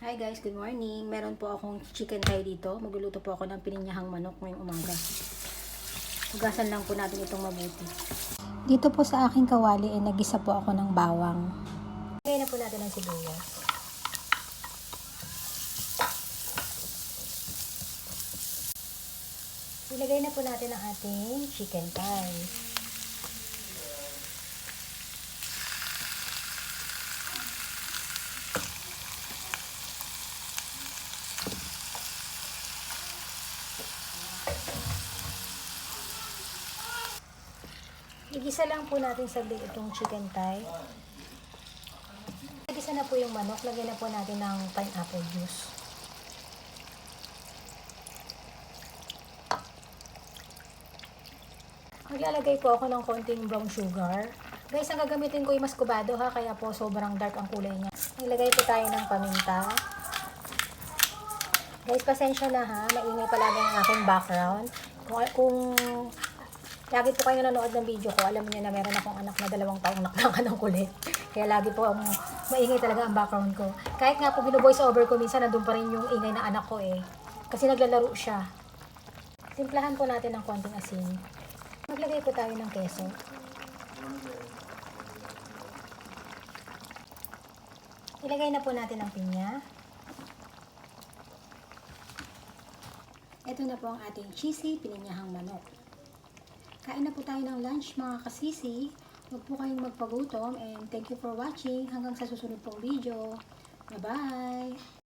Hi guys, good morning. Meron po akong chicken thigh dito. Magluluto po ako ng pininyahang manok ngayong umaga. Hugasan lang po natin itong mabuti. Dito po sa aking kawali ay nagisa po ako ng bawang. Ilagay na po natin ang sibuyas. Ilagay na po natin ang ating chicken thigh. Igisa lang po natin saglit itong chicken thigh. Igisa na po yung manok. Lagyan na po natin ng pineapple juice. Maglalagay po ako ng konting brown sugar. Guys, ang gagamitin ko ay muscovado ha, kaya po sobrang dark ang kulay niya. Maglagay po tayo ng paminta. Guys, pasensya na ha, maingay palagi ang aking background. Kung lagi po kayo nanonood ng video ko, alam niyo na meron akong anak na 2 taong naknaka ng kulit. Kaya lagi po maingay talaga ang background ko. Kahit nga po bino-voice over ko, minsan nandun pa rin yung ingay na anak ko eh. Kasi naglalaro siya. Simplahan po natin ng konting asin. Maglagay po tayo ng keso. Ilagay na po natin ang pinya. Ito na po ang ating cheesy pininyahang manok. Kain na po tayo ng lunch mga kasisi. Huwag po kayong magpagutom and thank you for watching. Hanggang sa susunod pong video. Bye-bye!